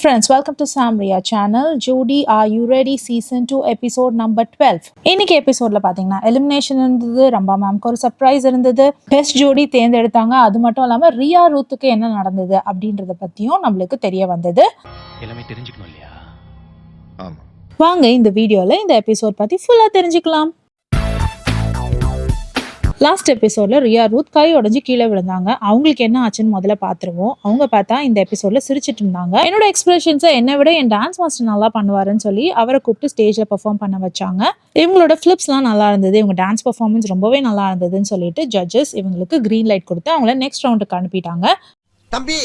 Friends, welcome to Samria channel. Judy, are you ready? Season 2 episode number 12. இன்னைக்கு எபிசோட்ல பாத்தீங்கன்னா elimination இருந்தது, ரம்பா மேம்க்கு ஒரு சர்ப்ரைஸ் இருந்தது, பெஸ்ட் ஜோடி தேர்ந்தெடுத்தாங்க. அது மட்டும் இல்லாம ரியா ரூத்துக்கு என்ன நடந்தது அப்படின்றத பத்தியும் நம்மளுக்கு தெரிய வந்தது. எல்லாமே தெரிஞ்சுக்கணும் இல்லையா? ஆமா. வாங்க இந்த வீடியோல இந்த எபிசோட் பத்தி ஃபுல்லா தெரிஞ்சுக்கலாம். லாஸ்ட் எபிசோட்ல ரியா ரூத் கை உடஞ்சி கீழே விழுந்தாங்க. அவங்களுக்கு என்ன ஆச்சுன்னு முதல்ல பாத்துருவோம். அவங்க பார்த்தா இந்த எபிசோட்ல சிரிச்சிட்டு இருந்தாங்க. என்னோட எக்ஸ்பிரஷன்ஸை என்னை விட என் டான்ஸ் மாஸ்டர் நல்லா பண்ணுவாருன்னு சொல்லி அவரை கூப்பிட்டு ஸ்டேஜ்ல பெர்ஃபார்ம் பண்ண வச்சாங்க. இவங்களோட ஃபிளிப்ஸ்லாம் நல்லா இருந்தது, இவங்க டான்ஸ் பெர்ஃபார்மன்ஸ் ரொம்பவே நல்லா இருந்ததுன்னு சொல்லிட்டு ஜட்ஜஸ் இவங்களுக்கு கிரீன் லைட் கொடுத்து அவங்கள நெக்ஸ்ட் ரவுண்டுக்கு அனுப்பிட்டாங்க. தம்பி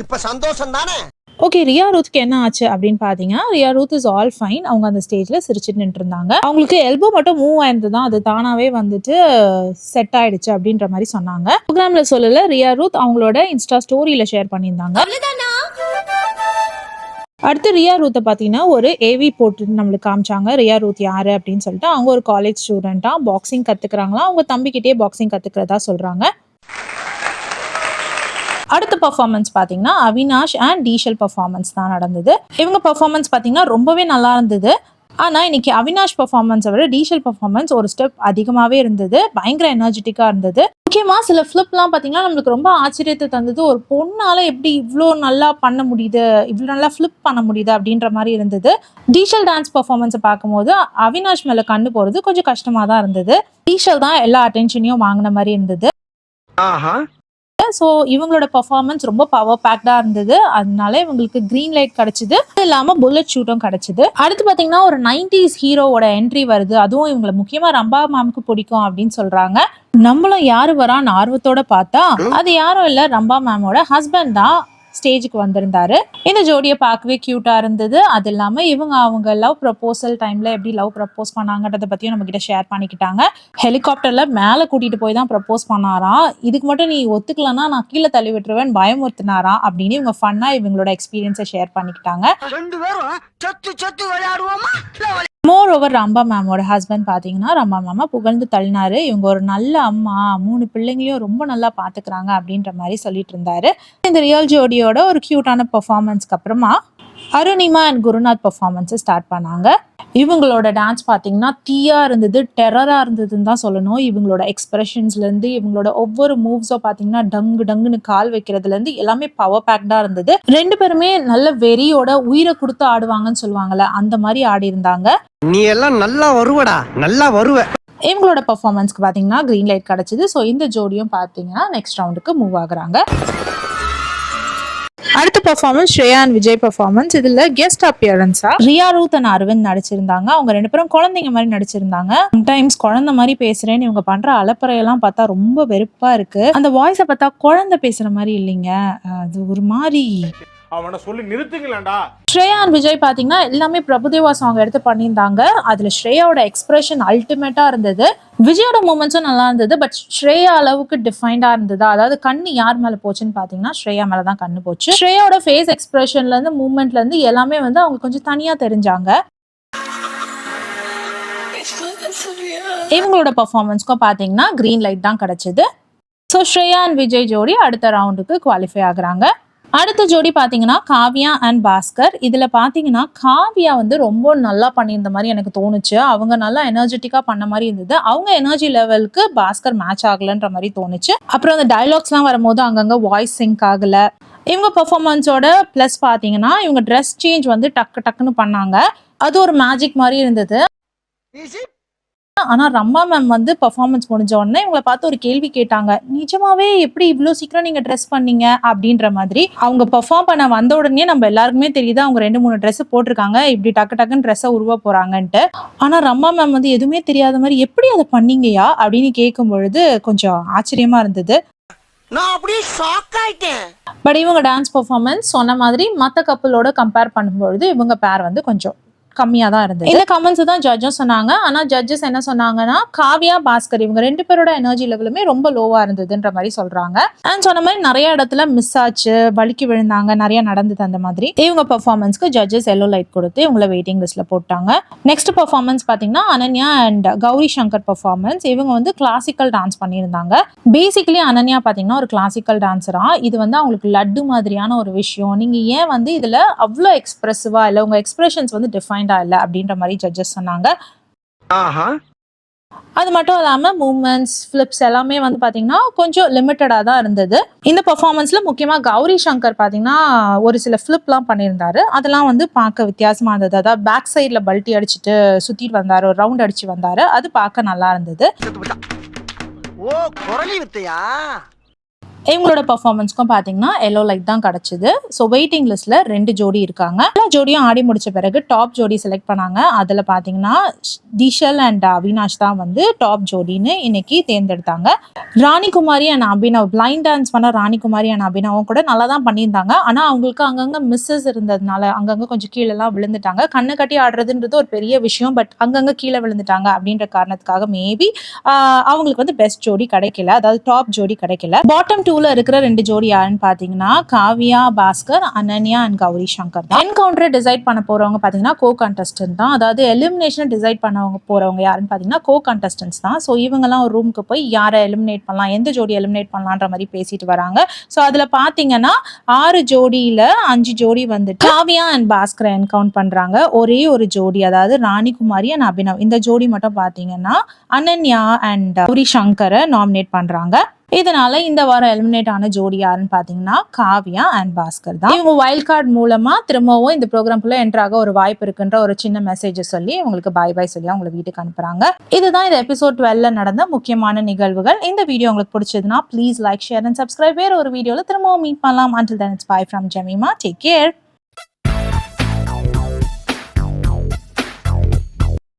இப்ப சந்தோஷம் தானே? ஓகே, ரியா ரூத்துக்கு என்ன ஆச்சு அப்படின்னு பாத்தீங்கன்னா, Riya Ruth is all fine. அவங்க அந்த ஸ்டேஜ்ல சிரிச்சுட்டு நின்று இருந்தாங்க. அவங்களுக்கு எல்போ மட்டும் மூவ் ஆயிருந்ததுதான், அது தானாவே வந்துட்டு செட் ஆயிடுச்சு அப்படின்ற மாதிரி சொன்னாங்க. ப்ரோக்ராம்ல சொல்லல, ரியா ரூத் அவங்களோட இன்ஸ்டா ஸ்டோரியில ஷேர் பண்ணியிருந்தாங்க. அடுத்து ரியா ரூத்தை பார்த்தீங்கன்னா ஒரு ஏவி போட்டு நம்மளுக்கு காமிச்சாங்க. ரியா ரூத் யாரு அப்படின்னு சொல்லிட்டு, அவங்க ஒரு காலேஜ் ஸ்டூடெண்டா பாக்ஸிங் கத்துக்கிறாங்களா, அவங்க தம்பிக்கிட்டே பாக்ஸிங் கத்துக்கிறதா சொல்றாங்க. அடுத்த பர்ஃபார்மன்ஸ் பார்த்தீங்கன்னா அவினாஷ் அண்ட் டீஷல் பர்ஃபார்மன்ஸ் தான் நடந்தது. இவங்க பர்ஃபார்மன்ஸ் பார்த்தீங்கன்னா ரொம்பவே நல்லா இருந்தது. ஆனால் இன்னைக்கு அவினாஷ் பர்ஃபார்மன்ஸை விட டீஷல் பர்ஃபார்மன்ஸ் ஒரு ஸ்டெப் அதிகமாகவே இருந்தது. பயங்கர எனர்ஜெட்டிக்காக இருந்தது. முக்கியமாக சில ஃபிளிப்லாம் பார்த்தீங்கன்னா நம்மளுக்கு ரொம்ப ஆச்சரியத்தை தந்தது. ஒரு பொண்ணால் எப்படி இவ்வளோ நல்லா பண்ண முடியுது, இவ்வளோ நல்லா ஃபிளிப் பண்ண முடியுது அப்படின்ற மாதிரி இருந்தது. டீஷல் டான்ஸ் பர்ஃபார்மன்ஸை பார்க்கும்போது அவினாஷ் மேலே கண்டு போகிறது கொஞ்சம் கஷ்டமாக தான் இருந்தது. டீஷல் தான் எல்லா அட்டென்ஷனையும் வாங்கின மாதிரி இருந்தது. ஸோ இவங்களோட பர்ஃபார்மன்ஸ் ரொம்ப பவர் பேக்டா இருந்தது. அதனால இவங்களுக்கு கிரீன் லைட் கிடைச்சது. அது இல்லாம புல்லட் ஷூட்டும் கிடைச்சது. அடுத்து பாத்தீங்கன்னா ஒரு 90s ஹீரோவோட என்ட்ரி வருது. அதுவும் இவங்களை முக்கியமா ரம்பா மேம்க்கு பிடிக்கும் அப்படின்னு சொல்றாங்க. நம்மளும் யாரு வரான்னு ஆர்வத்தோட பார்த்தா அது யாரும் இல்ல, ரம்பா மேமோட ஹஸ்பண்ட் தான் ஸ்டேஜுக்கு வந்திருந்தாரு. இந்த ஜோடியை பார்க்கவே கியூட்டா இருந்தது. அது இல்லாம அவங்க லவ் ப்ரப்போசல் டைம்ல எப்படி லவ் ப்ரப்போஸ் பண்ணாங்கன்றத பத்தியும் நம்ம கிட்ட ஷேர் பண்ணிக்கிட்டாங்க. ஹெலிகாப்டர்ல மேல கூட்டிட்டு போய் தான் ப்ரப்போஸ் பண்ணாராம். இதுக்கு மட்டும் நீ ஒத்துக்கலன்னா நான் கீழே தள்ளி விட்டுருவேன் பயமுறுத்தினாராம் அப்படின்னு இவங்க ஃபன்னா இவங்களோட எக்ஸ்பீரியன்ஸை ஷேர் பண்ணிக்கிட்டாங்க. மோர் ஓவர் ரம்பா மேமோட ஹஸ்பண்ட் பார்த்தீங்கன்னா ரம்பா மேமா புகழ்ந்து தள்ளினாரு. இவங்க ஒரு நல்ல அம்மா, 3 பிள்ளைங்களையும் ரொம்ப நல்லா பார்த்துக்கிறாங்க அப்படின்ற மாதிரி சொல்லிட்டு இருந்தாரு. இந்த ரியல் ஜோடியோட ஒரு கியூட்டான பெர்ஃபார்மன்ஸ்க்கு அப்புறமா அருணிமா அண்ட் குருநாத் பெர்ஃபார்மன்ஸை ஸ்டார்ட் பண்ணாங்க. இவங்களோட டான்ஸ் பார்த்தீங்கன்னா தீயா இருந்தது, டெரரா இருந்ததுன்னு தான் சொல்லணும். இவங்களோட எக்ஸ்பிரஷன்ஸ்லேருந்து இவங்களோட ஒவ்வொரு மூவ்ஸோ பார்த்தீங்கன்னா டங்குன்னு கால் வைக்கிறதுலேருந்து எல்லாமே பவர் பேக்டா இருந்தது. 2 பேருமே நல்ல வெறியோட உயிரை கொடுத்து ஆடுவாங்கன்னு சொல்லுவாங்கல்ல, அந்த மாதிரி ஆடி இருந்தாங்க. நீ எல்லாம் நல்லா வருவடா, நல்லா வருவ. இவங்களோட பெர்ஃபார்மன்ஸ்க்கு பார்த்தீங்கன்னா கிரீன் லைட் கிடைச்சது. ஸோ இந்த ஜோடியும் பார்த்தீங்கன்னா நெக்ஸ்ட் ரவுண்டுக்கு மூவ் ஆகுறாங்க. அடுத்த performance Shreya and Vijay performance. இதுல கெஸ்ட் அப்பியரன்ஸா ரியா ரூத் அண்ட் அரவிந்த் நடிச்சிருந்தாங்க. அவங்க 2 பேரும் குழந்தைங்க மாதிரி நடிச்சிருந்தாங்க. சம்டைம்ஸ் குழந்தை மாதிரி பேசுறேன்னு இவங்க பண்ற அலப்பறையெல்லாம் பார்த்தா ரொம்ப வெறுப்பா இருக்கு. அந்த வாய்ஸை பார்த்தா குழந்தை பேசுற மாதிரி இல்லைங்க, அது ஒரு மாதிரி. அவனை சொல்லி நிறுத்துங்களேன்டா. ஸ்ரேயா அண்ட் விஜய் பாத்தீங்கன்னா எல்லாமே பிரபுதேவா சாங் எடுத்து பண்ணியிருந்தாங்க. அதுல ஸ்ரேயாவோட எக்ஸ்பிரஷன் அல்டிமேட்டா இருந்தது. விஜயோட மூமெண்ட்ஸும் நல்லா இருந்தது. பட் ஸ்ரேயா அளவுக்கு டிஃபைன்டா இருந்தது. அதாவது கண்ணு யார் மேல போச்சுன்னு பாத்தீங்கன்னா ஸ்ரேயா மேலதான் கண்ணு போச்சு. ஸ்ரேயாவோட ஃபேஸ் எக்ஸ்பிரஷன்ல இருந்து மூமெண்ட்ல இருந்து எல்லாமே வந்து அவங்க கொஞ்சம் தனியா தெரிஞ்சாங்க. இவங்களோட பர்ஃபார்மன்ஸ்க்கும் பாத்தீங்கன்னா கிரீன் லைட் தான் கிடைச்சது. ஸோ ஸ்ரேயா அண்ட் விஜய் ஜோடி அடுத்த ரவுண்டுக்கு குவாலிஃபை ஆகுறாங்க. அடுத்த ஜோடி பார்த்தீங்கன்னா காவ்யா அண்ட் பாஸ்கர். இதில் பார்த்தீங்கன்னா காவ்யா வந்து ரொம்ப நல்லா பண்ணியிருந்த மாதிரி எனக்கு தோணுச்சு. அவங்க நல்லா எனர்ஜெட்டிக்காக பண்ண மாதிரி இருந்தது. அவங்க எனர்ஜி லெவலுக்கு பாஸ்கர் மேட்ச் ஆகலைன்ற மாதிரி தோணுச்சு. அப்புறம் அந்த டைலாக்ஸ்லாம் வரும்போது அங்கங்கே வாய்ஸ் சிங்க் ஆகலை. இவங்க பெர்ஃபார்மன்ஸோட ப்ளஸ் பார்த்தீங்கன்னா இவங்க ட்ரெஸ் சேஞ்ச் வந்து டக்குன்னு பண்ணாங்க. அது ஒரு மேஜிக் மாதிரி இருந்தது. ஆனா ரம்பா மேம் வந்து பெர்ஃபார்மன்ஸ் முடிஞ்ச உடனே இவங்களை பார்த்து ஒரு கேள்வி கேட்டாங்க. நிஜமாவே எப்படி இவ்வளோ சீக்கிரம் நீங்க ட்ரெஸ் பண்ணீங்க அப்படின்ற மாதிரி. அவங்க பெர்ஃபார்ம் பண்ண வந்த உடனே நம்ம எல்லாருக்குமே தெரியுது அவங்க 2-3 ட்ரெஸ் போட்டிருக்காங்க, இப்படி டக்குன்னு ட்ரெஸ்ஸை உருவ போறாங்கன்ட்டு. ஆனா ரம்பா மேம் வந்து எதுவுமே தெரியாத மாதிரி எப்படி அதை பண்ணீங்கயா அப்படின்னு கேட்கும் பொழுது கொஞ்சம் ஆச்சரியமா இருந்தது. பட் இவங்க டான்ஸ் பெர்ஃபார்மன்ஸ் சொன்ன மாதிரி மற்ற கப்பலோட கம்பேர் பண்ணும்பொழுது இவங்க பேர் வந்து கொஞ்சம் கம்மியா தான் இருந்தது. இந்த கமெண்ட்ஸ் தான் ஜட்ஜும் சொன்னாங்க. ஆனா ஜட்ஜஸ் என்ன சொன்னாங்கன்னா, காவ்யா, பாஸ்கர் இவங்க 2 பேரோட எனர்ஜி லெவலுமே ரொம்ப லோவா இருந்ததுன்ற மாதிரி சொல்றாங்க. அண்ட் சொன்ன மாதிரி நிறைய இடத்துல மிஸ் ஆச்சு, வலிக்கு விழுந்தாங்க, நிறைய நடந்தது. அந்த மாதிரி இவங்க பெர்ஃபார்மன்ஸ்க்கு ஜட்ஜஸ் எல்லோ லைட் கொடுத்து இவங்களை வெயிட்டிங் லிஸ்ட்ல போட்டாங்க. நெக்ஸ்ட் பெர்ஃபார்மன்ஸ் பாத்தீங்கன்னா அனன்யா அண்ட் கௌரி சங்கர் பெர்ஃபார்மன்ஸ். இவங்க வந்து கிளாசிக்கல் டான்ஸ் பண்ணியிருந்தாங்க. பேசிக்கலி அனன்யா பாத்தீங்கன்னா ஒரு கிளாசிக்கல் டான்ஸரா. இது வந்து அவங்களுக்கு லட்டு மாதிரியான ஒரு விஷயம். நீங்க ஏன் வந்து இதுல அவ்வளோ எக்ஸ்பிரசிவா இல்லை, உங்க எக்ஸ்பிரஷன்ஸ் வந்து டிஃபைன்டா இல்லை அப்படின்ற மாதிரி ஜட்ஜஸ் சொன்னாங்க. அது மட்டும் இல்லாமல் மூமெண்ட்ஸ், ஃபிளிப்ஸ் எல்லாமே வந்து பார்த்தீங்கன்னா கொஞ்சம் லிமிட்டடாக தான் இருந்தது. இந்த பர்ஃபார்மன்ஸில் முக்கியமாக கௌரி சங்கர் பார்த்தீங்கன்னா ஒரு சில ஃபிளிப்லாம் பண்ணியிருந்தாரு. அதெல்லாம் வந்து பார்க்க வித்தியாசமாக இருந்தது. அதாவது பேக் சைடில் பல்ட்டி அடிச்சுட்டு சுற்றிட்டு வந்தார், ஒரு ரவுண்ட் அடிச்சு வந்தார். அது பார்க்க நல்லா இருந்தது. இவங்களோட பர்ஃபார்மன்ஸ்க்கும் பார்த்தீங்கன்னா எல்லோ லைட் தான் கிடச்சிது. ஸோ வெயிட்டிங் லிஸ்ட்டில் 2 ஜோடி இருக்காங்க. எல்லா ஜோடியும் ஆடி முடிச்ச பிறகு டாப் ஜோடி செலக்ட் பண்ணாங்க. அதில் பார்த்தீங்கன்னா டிஷல் அண்ட் அவினாஷ் தான் வந்து டாப் ஜோடின்னு இன்னைக்கு தேர்ந்தெடுத்தாங்க. ராணிகுமாரி அண்ட் அபினவ், பிளைண்ட் டான்ஸ் பண்ண ராணிகுமாரி அண்ட் அபினவும் கூட நல்லா தான் பண்ணியிருந்தாங்க. ஆனால் அவங்களுக்கு அங்கங்கே மிஸ்ஸஸ் இருந்ததுனால அங்கங்கே கொஞ்சம் கீழெல்லாம் விழுந்துட்டாங்க. கண்ணு கட்டி ஆடுறதுன்றது ஒரு பெரிய விஷயம், பட் அங்கங்கே கீழே விழுந்துட்டாங்க அப்படின்ற காரணத்துக்காக மேபி அவங்களுக்கு வந்து பெஸ்ட் ஜோடி கிடைக்கல, அதாவது டாப் ஜோடி கிடைக்கல. பாட்டம் 2ல இருக்கிற 2 ஜோடி யாருன்னு பாத்தீங்கன்னா காவ்யா, பாஸ்கர், அனன்யா அண்ட் கௌரி சங்கர் தான். என்கவுண்டரை டிசைட் பண்ண போறவங்க பாத்தீங்கன்னா கோ கண்டஸ்டன்ட் தான். அதாவது எலிமினேஷன் டிசைட் பண்ண போறவங்க யாருன்னு பாத்தீங்கன்னா கோ கண்டஸ்டன்ட்ஸ் தான். ஸோ இவங்கெல்லாம் ஒரு ரூமுக்கு போய் யாரை எலிமினேட் பண்ணலாம், எந்த ஜோடி எலிமினேட் பண்ணலான்ற மாதிரி பேசிட்டு வராங்க. ஸோ அதுல பாத்தீங்கன்னா 6 ஜோடியில 5 ஜோடி வந்து காவ்யா அண்ட் பாஸ்கரை என்கவுண்ட் பண்றாங்க. ஒரே ஒரு ஜோடி, அதாவது ராணிகுமாரி அண்ட் அபினவ், இந்த ஜோடி மட்டும் பாத்தீங்கன்னா அனன்யா அண்ட் கௌரி சங்கரை நாமினேட் பண்றாங்க. இதனால இந்த வாரம் எலிமினேட் ஆன ஜோடி யாருன்னு பாத்தீங்கன்னா காவ்யா அண்ட் பாஸ்கர் தான். இவங்க வைல்ட் கார்டு மூலமா திரும்பவும் இந்த ப்ரோக்ராம்குள்ள என்ட்ராக ஒரு வாய்ப்பு இருக்குன்ற ஒரு சின்ன மெசேஜ் சொல்லி உங்களுக்கு பாய் பாய் சொல்லி அவங்களை வீட்டுக்கு அனுப்புறாங்க. இதுதான் இந்த எபிசோட் 12ல நடந்த முக்கியமான நிகழ்வுகள். இந்த வீடியோ உங்களுக்கு பிடிச்சதுன்னா please like, share and subscribe. வேற ஒரு வீடியோல திரும்பவும் மீட் பண்ணலாம். Until then, it's bye from Jemima. Take care.